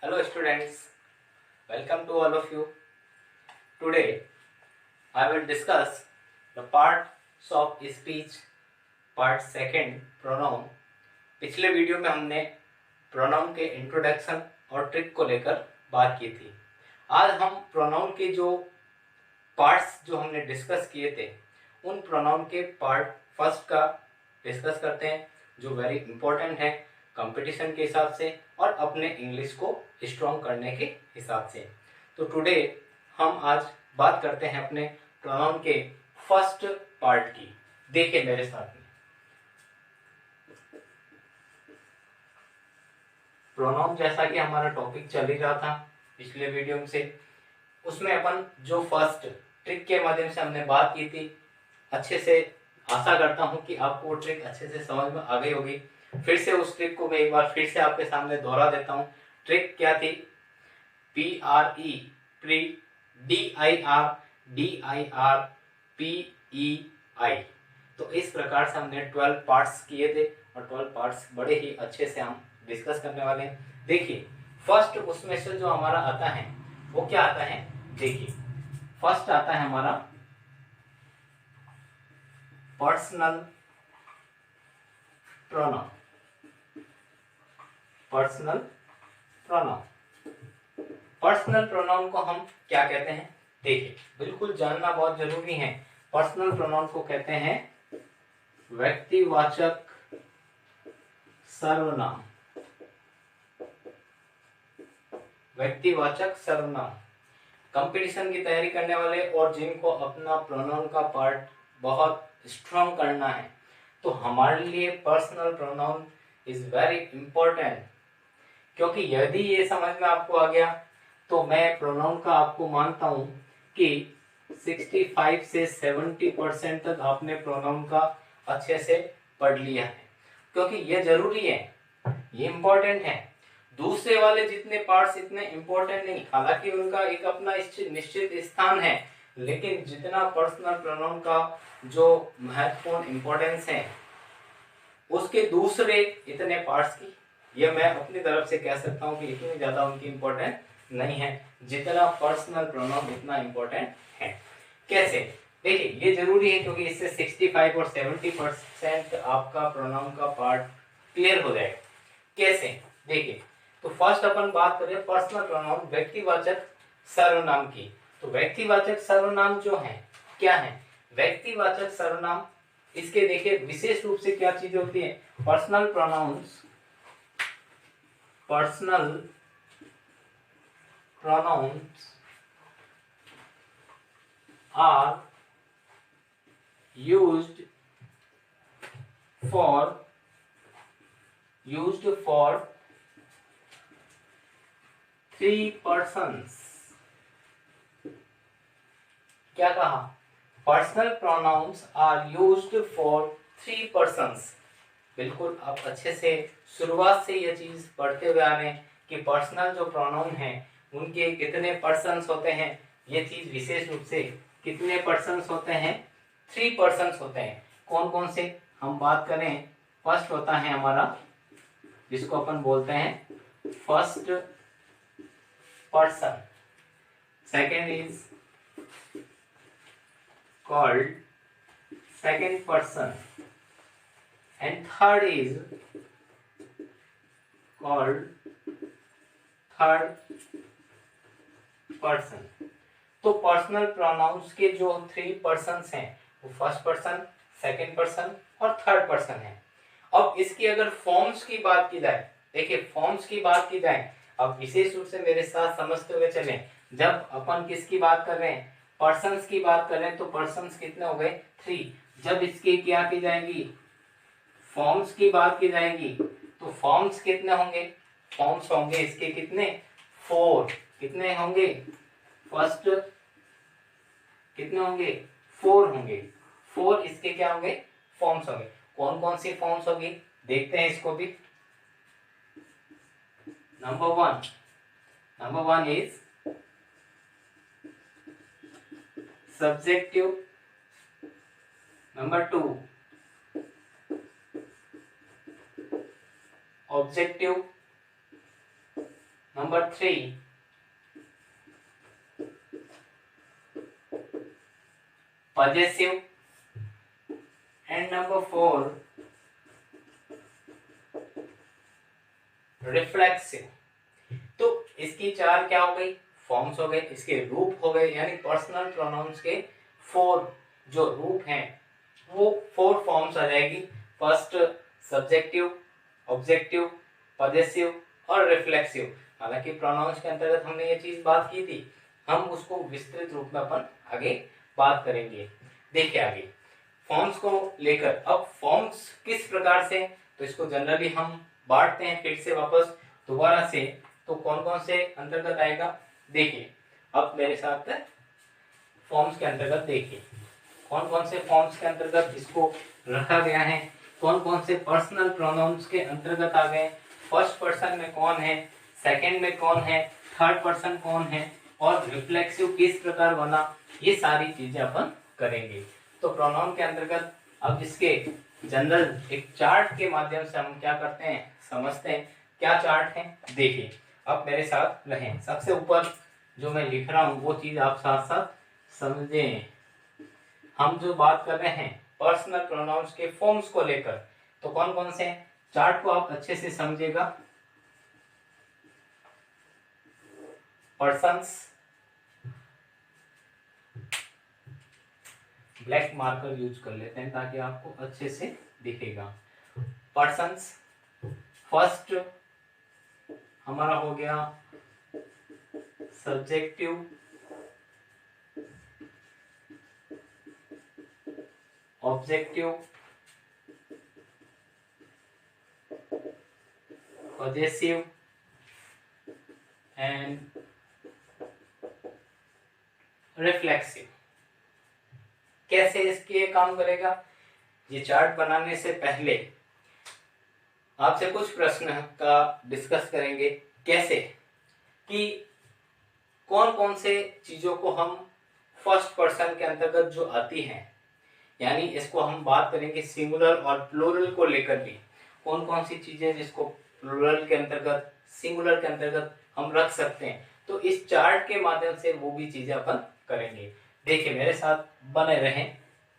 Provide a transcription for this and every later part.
Hello students, welcome to all of you. Today I will discuss the parts of speech part second pronoun. पिछले video में हमने pronoun के introduction और trick को लेकर बात की थी। आज हम प्रोनाउन के जो पार्ट्स जो हमने डिस्कस किए थे उन प्रोनाउन के पार्ट फर्स्ट का डिस्कस करते हैं जो वेरी इंपॉर्टेंट है कंपटीशन के हिसाब से और अपने इंग्लिश को स्ट्रॉन्ग करने के हिसाब से। तो टुडे हम आज बात करते हैं अपने प्रोनाउन के फर्स्ट पार्ट की। देखिए मेरे साथ में प्रोनाउन जैसा कि हमारा टॉपिक चल ही रहा था पिछले वीडियो से, उसमें अपन जो फर्स्ट ट्रिक के माध्यम से हमने बात की थी अच्छे से, आशा करता हूं कि आपको वो ट्रिक अच्छे से समझ में आ गई होगी। फिर से उस ट्रिक को मैं एक बार फिर से आपके सामने दोहरा देता हूं। ट्रिक क्या थी? PRE प्री DIR तो इस प्रकार से हमने 12 पार्ट्स किए थे और 12 पार्ट्स बड़े ही अच्छे से हम डिस्कस करने वाले हैं। देखिए फर्स्ट उसमें से जो हमारा आता है वो क्या आता है, देखिए फर्स्ट आता है हमारा पर्सनल प्रोनाउन। पर्सनल प्रोनाउन को हम क्या कहते हैं? देखिए बिल्कुल जानना बहुत जरूरी है। पर्सनल प्रोनाउन को कहते हैं व्यक्तिवाचक सर्वनाम। व्यक्तिवाचक सर्वनाम कंपटीशन की तैयारी करने वाले और जिनको अपना प्रोनाउन का पार्ट बहुत स्ट्रॉन्ग करना है तो हमारे लिए personal pronoun is very important, क्योंकि यदि ये समझ में आपको आ गया तो मैं प्रोनाउन का आपको मानता हूं कि 65 से 70% तक आपने प्रोनाउन का अच्छे से पढ़ लिया है, क्योंकि ये जरूरी है, ये इंपॉर्टेंट है। दूसरे वाले जितने पार्ट्स इतने इंपॉर्टेंट नहीं, हालांकि उनका एक अपना निश्चित स्थान है, लेकिन जितना पर्सनल प्रोनाउन का जो महत्वपूर्ण इंपॉर्टेंस है उसके दूसरे इतने पार्ट्स की ये मैं अपनी तरफ से कह सकता हूं कि इतनी ज्यादा उनकी इंपॉर्टेंट नहीं है जितना पर्सनल प्रोनाउन इतना इंपॉर्टेंट है। कैसे? देखिए ये जरूरी है क्योंकि इससे 65 और 70% आपका प्रोनाउन का पार्ट क्लियर हो जाएगा। कैसे? देखिए तो फर्स्ट अपन बात करें पर्सनल प्रोनाउन व्यक्तिवाचक सर्वनाम की। तो व्यक्तिवाचक सर्वनाम जो है क्या है? व्यक्तिवाचक सर्वनाम इसके देखिए विशेष रूप से क्या चीज होती है? Personal pronouns are used for three persons। क्या कहा? Personal pronouns are used for 3 persons। बिल्कुल आप अच्छे से शुरुआत से ये चीज पढ़ते हुए आ रहे हैं कि पर्सनल जो प्रोनाउन है उनके कितने पर्सन्स होते हैं। ये चीज विशेष रूप से कितने पर्सन्स होते हैं? 3 persons होते हैं। कौन कौन से हम बात करें? फर्स्ट होता है हमारा जिसको अपन बोलते हैं first person, second is called second person and third is called third person। तो पर्सनल प्रोनाउंस के जो 3 persons हैं वो फर्स्ट पर्सन, सेकेंड पर्सन और थर्ड पर्सन है। अब इसकी अगर फॉर्म्स की बात की जाए, देखिए फॉर्म्स की बात की जाए, अब विशेष रूप से मेरे साथ समझते हुए चलें। जब अपन किसकी बात कर रहे हैं? पर्सन्स की बात करें तो पर्सन्स कितने हो गए? 3। जब इसकी क्या की जाएगी? फॉर्म्स की बात की जाएगी तो फॉर्म्स कितने होंगे? फॉर्म्स होंगे इसके कितने? 4। कितने होंगे? फर्स्ट कितने होंगे? 4 होंगे। 4 इसके क्या होंगे? फॉर्म्स होंगे। कौन कौन सी फॉर्म्स होगी देखते हैं इसको भी। Number one is subjective, number 2 objective, number 3 possessive, and number 4 reflexive. तो इसकी 4 क्या हो गई, फॉर्म्स हो गए, इसके रूप हो गए, यानी पर्सनल प्रोनाउंस के 4 जो रूप हैं वो 4 फॉर्म्स आ जाएगी। फर्स्ट सब्जेक्टिव, ऑब्जेक्टिव, पजेसिव और रिफ्लेक्सिव। हालांकि प्रोनाउंस के अंतर्गत हमने ये चीज बात की थी, हम उसको विस्तृत रूप में अपन आगे बात करेंगे। देखिए आगे फॉर्म्स को लेकर, अब फॉर्म्स किस प्रकार से, तो इसको जनरली हम बांटते हैं फिर से वापस दोबारा से। तो कौन कौन से अंतर्गत आएगा, देखिए अब मेरे साथ फॉर्म्स के अंतर्गत देखिए कौन कौन से फॉर्म्स के अंतर्गत इसको रखा गया है, कौन कौन से पर्सनल प्रोनाउंस के अंतर्गत आ गए, फर्स्ट पर्सन में कौन है, सेकंड में कौन है, थर्ड पर्सन कौन है, और रिफ्लेक्सिव किस प्रकार बना, ये सारी चीजें अपन करेंगे। तो प्रोनाउन के अंतर्गत अब इसके जनरल एक चार्ट के माध्यम से हम क्या करते हैं, समझते हैं। क्या चार्ट है, देखिए अब मेरे साथ रहें। सबसे ऊपर जो मैं लिख रहा हूं वो चीज आप साथ साथ समझें। हम जो बात कर रहे हैं पर्सनल प्रोनाउंस के फॉर्म्स को लेकर, तो कौन कौन से हैं, चार्ट को आप अच्छे से समझिएगा। पर्सन्स, ब्लैक मार्कर यूज कर लेते हैं ताकि आपको अच्छे से दिखेगा। पर्सन्स, फर्स्ट हमारा हो गया subjective, objective, possessive and reflexive. कैसे इसके काम करेगा, ये चार्ट बनाने से पहले आपसे कुछ प्रश्न का डिस्कस करेंगे। कैसे कि कौन कौन से चीजों को हम फर्स्ट पर्सन के अंतर्गत जो आती हैं, यानी इसको हम बात करेंगे सिंगुलर और प्लूरल को लेकर भी, कौन कौन सी चीजें जिसको प्लूरल के अंतर्गत, सिंगुलर के अंतर्गत हम रख सकते हैं। तो इस चार्ट के माध्यम से वो भी चीजें अपन करेंगे। देखिए मेरे साथ बने रहें,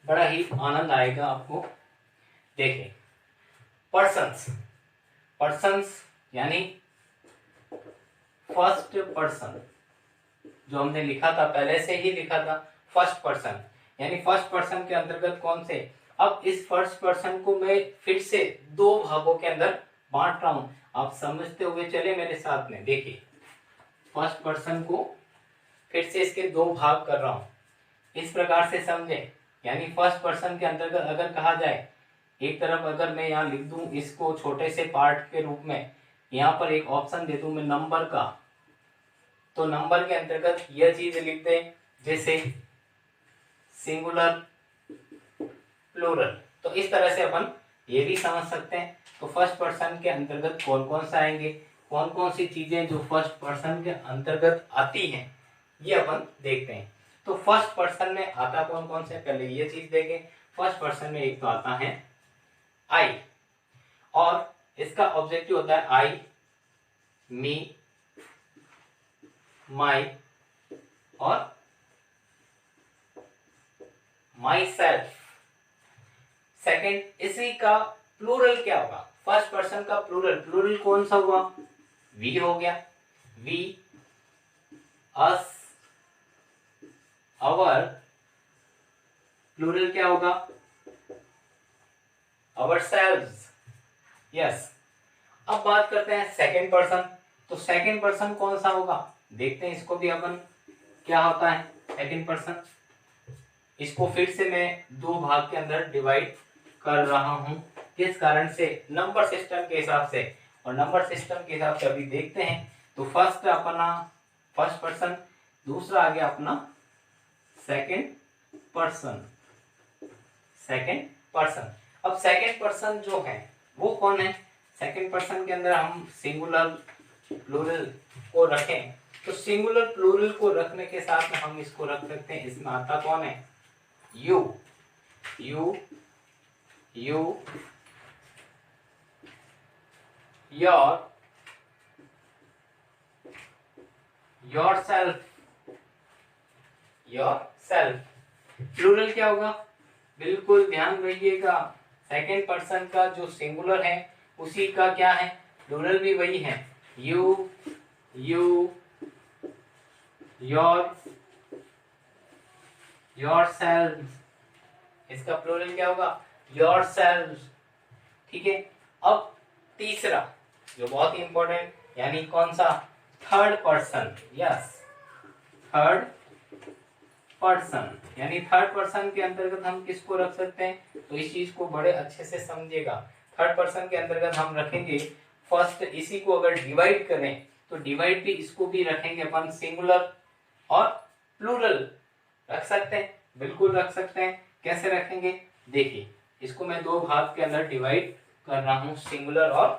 बड़ा ही आनंद आएगा आपको। देखिए पर्सन्स, पर्सन्स यानी फर्स्ट पर्सन, जो हमने लिखा था पहले से ही लिखा था फर्स्ट पर्सन, यानी फर्स्ट पर्सन के अंतर्गत कौन से। अब इस फर्स्ट पर्सन को मैं फिर से 2 भागों के अंदर बांट रहा हूं, आप समझते हुए चले मेरे साथ में। देखिए फर्स्ट पर्सन को फिर से इसके 2 भाग कर रहा हूं, इस प्रकार से समझे। यानी फर्स्ट पर्सन के अंतर्गत अगर कहा जाए, एक तरफ अगर मैं यहाँ लिख दूं इसको छोटे से पार्ट के रूप में, यहाँ पर एक ऑप्शन दे दूं मैं नंबर का, तो नंबर के अंतर्गत यह चीज लिख दें जैसे सिंगुलर, प्लूरल। तो इस तरह से अपन ये भी समझ सकते हैं। तो फर्स्ट पर्सन के अंतर्गत कौन कौन सा आएंगे, कौन कौन सी चीजें जो फर्स्ट पर्सन के अंतर्गत आती हैं, ये अपन देखते हैं। तो फर्स्ट पर्सन में आता कौन कौन से, पहले ये चीज देखें। फर्स्ट पर्सन में एक तो आता है आई, और इसका ऑब्जेक्टिव होता है आई, मी, माई और माई सेल्फ। सेकेंड, इसी का प्लूरल क्या होगा, फर्स्ट पर्सन का प्लूरल, प्लूरल कौन सा हुआ, वी हो गया, वी, अस, आवर। प्लूरल क्या होगा, आवरसेल्व्स, यस। अब बात करते हैं सेकंड पर्सन, तो सेकंड पर्सन कौन सा होगा, देखते हैं इसको भी अपन क्या होता है सेकंड पर्सन। इसको फिर से मैं 2 भाग के अंदर डिवाइड कर रहा हूं, किस कारण से, नंबर सिस्टम के हिसाब से। और नंबर सिस्टम के हिसाब से अभी देखते हैं। तो फर्स्ट अपना फर्स्ट पर्सन, दूसरा आ गया अपना सेकंड पर्सन, सेकंड पर्सन। अब सेकंड पर्सन जो है वो कौन है, सेकंड पर्सन के अंदर हम सिंगुलर प्लूरल को रखें, तो सिंगुलर प्लूरल को रखने के साथ हम इसको रख सकते हैं, इसमें आता कौन है, you, you, you, your, yourself, yourself. Plural क्या होगा, बिल्कुल ध्यान रखिएगा, सेकेंड पर्सन का जो सिंगुलर है उसी का क्या है, प्लूरल भी वही है। You, you, your, your self, इसका प्लूरल क्या होगा, योर सेल्फ। ठीक है। अब तीसरा जो बहुत ही इंपॉर्टेंट, यानी कौन सा, third person. Yes, third person, यानी थर्ड पर्सन के अंतर्गत हम किसको रख सकते हैं, तो इस चीज को बड़े अच्छे से समझिएगा। थर्ड पर्सन के अंतर्गत हम रखेंगे फर्स्ट, इसी को अगर डिवाइड करें तो डिवाइड भी इसको भी रखेंगे अपन, सिंगुलर और प्लूरल रख सकते हैं, बिल्कुल रख सकते हैं। कैसे रखेंगे, देखिए इसको मैं दो भाग के अंदर डिवाइड कर रहा हूं, सिंगुलर और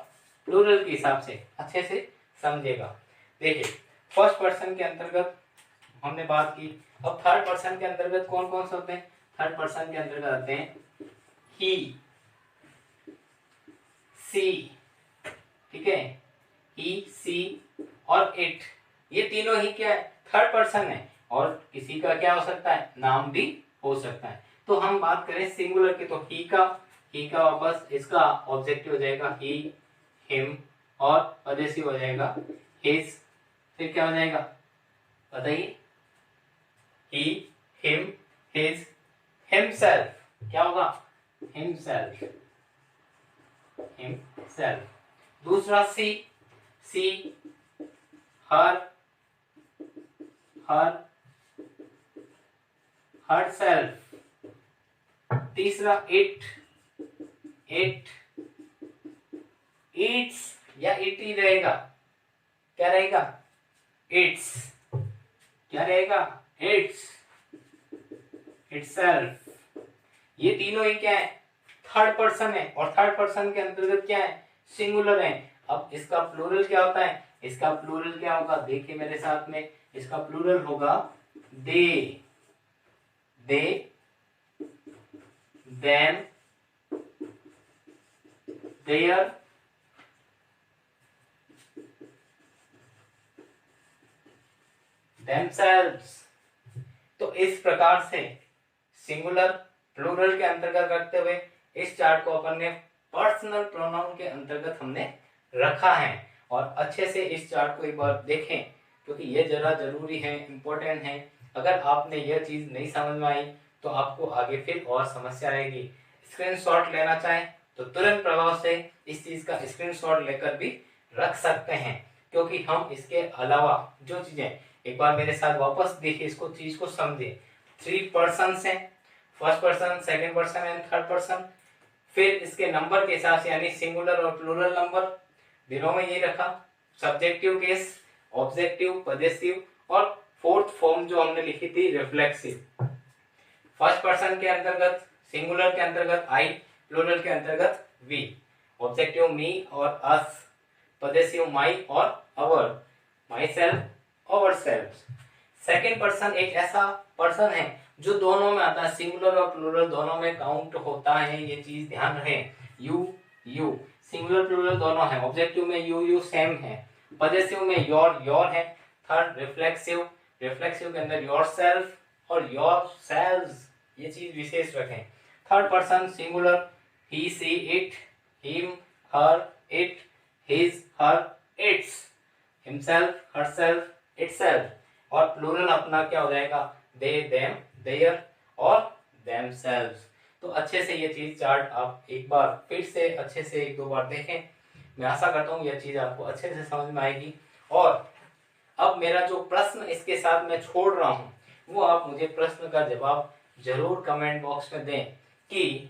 प्लूरल के हिसाब से, अच्छे से समझिएगा। देखिए फर्स्ट पर्सन के अंतर्गत हमने बात की, अब थर्ड पर्सन के अंतर्गत कौन कौन से होते हैं, थर्ड पर्सन के अंतर्गत आते हैं ही, सी, ठीक है, ही, सी और इट, ये तीनों ही क्या है, थर्ड पर्सन है, और किसी का क्या हो सकता है, नाम भी हो सकता है। तो हम बात करें सिंगुलर की, तो ही का वापस इसका ऑब्जेक्टिव हो जाएगा ही, हिम, और पजेसिव हो जाएगा हिज, फिर क्या हो जाएगा बताइए, ही, हिम, हिज, हिमसेल्फ, क्या होगा, हिमसेल्फ, हिमसेल्फ। दूसरा सी, सी, हर, हर, हर सेल्फ। तीसरा इट, इट, इट्स, या इट ही रहेगा, क्या रहेगा, इट्स, क्या रहेगा, इट्स, इटसेल्फ। ये तीनों ही क्या है, थर्ड पर्सन है, और थर्ड पर्सन के अंतर्गत क्या है, सिंगुलर है। अब इसका प्लूरल क्या होता है, इसका प्लूरल क्या होगा, देखिए मेरे साथ में, इसका प्लूरल होगा दे, दे, देम, देयर, themselves। तो इस प्रकार से सिंगुलर प्लूरल के अंतर्गत रखते हुए इस चार्ट को अपन ने पर्सनल प्रोनाउन के अंतर्गत हमने रखा है। और अच्छे से इस चार्ट को एक बार देखें, क्योंकि ये जरा जरूरी है, इंपॉर्टेंट है। अगर आपने यह चीज नहीं समझ में आई तो आपको आगे फिर और समस्या आएगी। स्क्रीनशॉट लेना चाहें तो तुरंत प्रभाव से इस चीज का स्क्रीनशॉट लेकर भी रख सकते हैं, क्योंकि हम इसके अलावा जो चीजें, एक बार मेरे साथ वापस देखिए, इसको चीज को समझे। थ्री पर्सन हैं, first person, second person and third person. फिर इसके नंबर के हिसाब से, यानी सिंगुलर और प्लूरल नंबर दिनों में ये रखा, सब्जेक्टिव केस, ऑब्जेक्टिव, पजेसिव, और फोर्थ फॉर्म जो हमने लिखी थी रिफ्लेक्सिव। फर्स्ट पर्सन के अंतर्गत, सिंगुलर के अंतर्गत आई, प्लूरल के अंतर्गत वी, ऑब्जेक्टिव मी और अस, पजेसिव माई और our, myself, ourself. Second person एक ऐसा पर्सन है जो दोनों में आता है, सिंगुलर और प्लूरल दोनों में काउंट होता है, ये चीज ध्यान रहे। यू, यू, सिंगुलर प्लूरल दोनों है, ऑब्जेक्टिव में यू, यू सेम है, पजेसिव में योर, योर है। थर्ड रिफ्लेक्सिव, रिफ्लेक्सिव के अंदर योर सेल्फ और योर सेल्व्स, ये चीज विशेष रखें। Third person singular, he, she, it, him, her, it, his, her, its, himself, herself, itself. और प्लूरल अपना क्या हो जाएगा, दे, देम, देयर और देमसेल्व्स। तो अच्छे से ये चीज चार्ट आप एक बार फिर से अच्छे से एक दो बार देखें। मैं आशा करता हूँ यह चीज आपको अच्छे से समझ में आएगी। और अब मेरा जो प्रश्न इसके साथ मैं छोड़ रहा हूँ, वो आप मुझे प्रश्न का जवाब जरूर कमेंट बॉक्स में दें कि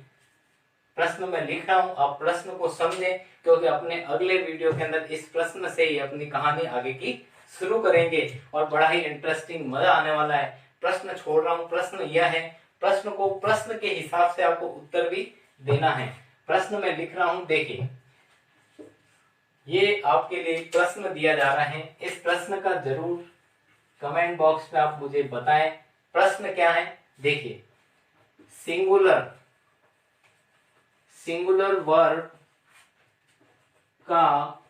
प्रश्न में लिख रहा हूं, आप प्रश्न को समझें, क्योंकि अपने अगले वीडियो के अंदर इस प्रश्न से ही अपनी कहानी आगे की शुरू करेंगे और बड़ा ही इंटरेस्टिंग मजा आने वाला है। प्रश्न छोड़ रहा हूं, प्रश्न यह है, प्रश्न को प्रश्न के हिसाब से आपको उत्तर भी देना है। प्रश्न में लिख रहा हूं, देखिए ये आपके लिए प्रश्न दिया जा रहा है, इस प्रश्न का जरूर कमेंट बॉक्स में आप मुझे बताएं प्रश्न क्या है। देखिए, सिंगुलर, सिंगुलर वर्ब का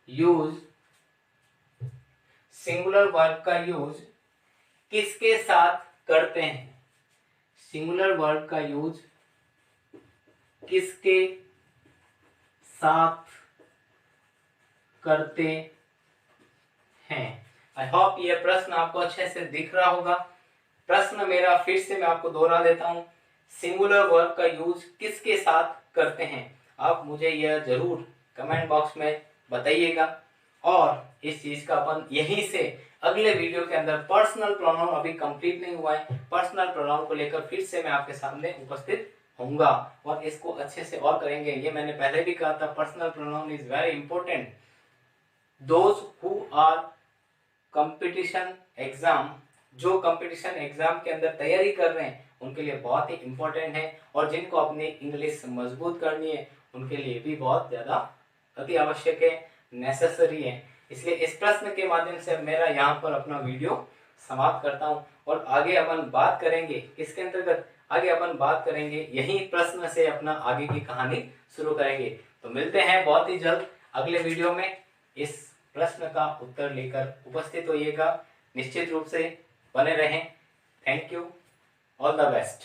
यूज सिंगुलर वर्ब का यूज किसके साथ करते हैं? सिंगुलर वर्ब का यूज किसके साथ करते हैं? आई होप ये प्रश्न आपको अच्छे से दिख रहा होगा। प्रश्न मेरा फिर से मैं आपको दोहरा देता हूं, सिंगुलर वर्ब का यूज किसके साथ करते हैं? आप मुझे यह जरूर कमेंट बॉक्स में बताइएगा। और इस चीज का अपन यहीं से अगले वीडियो के अंदर, पर्सनल प्रोनाउन अभी कंप्लीट नहीं हुआ है, पर्सनल प्रोनाउन को लेकर फिर से मैं आपके सामने उपस्थित होऊंगा और इसको अच्छे से और करेंगे। ये मैंने पहले भी कहा था, personal pronoun is very important. Those who are competition exam, जो कंपटीशन एग्जाम के अंदर तैयारी कर रहे हैं उनके लिए बहुत ही इंपॉर्टेंट है, और जिनको अपनी इंग्लिश मजबूत करनी है उनके लिए भी बहुत ज्यादा अति आवश्यक है, नेसेसरी है। इसलिए इस प्रश्न के माध्यम से मेरा यहाँ पर अपना वीडियो समाप्त करता हूँ और आगे अपन बात करेंगे किसके अंतर्गत, आगे अपन बात करेंगे यही प्रश्न से अपना आगे की कहानी शुरू करेंगे। तो मिलते हैं बहुत ही जल्द अगले वीडियो में। इस प्रश्न का उत्तर लेकर उपस्थित होइएगा, निश्चित रूप से बने रहें। Thank you, all the best.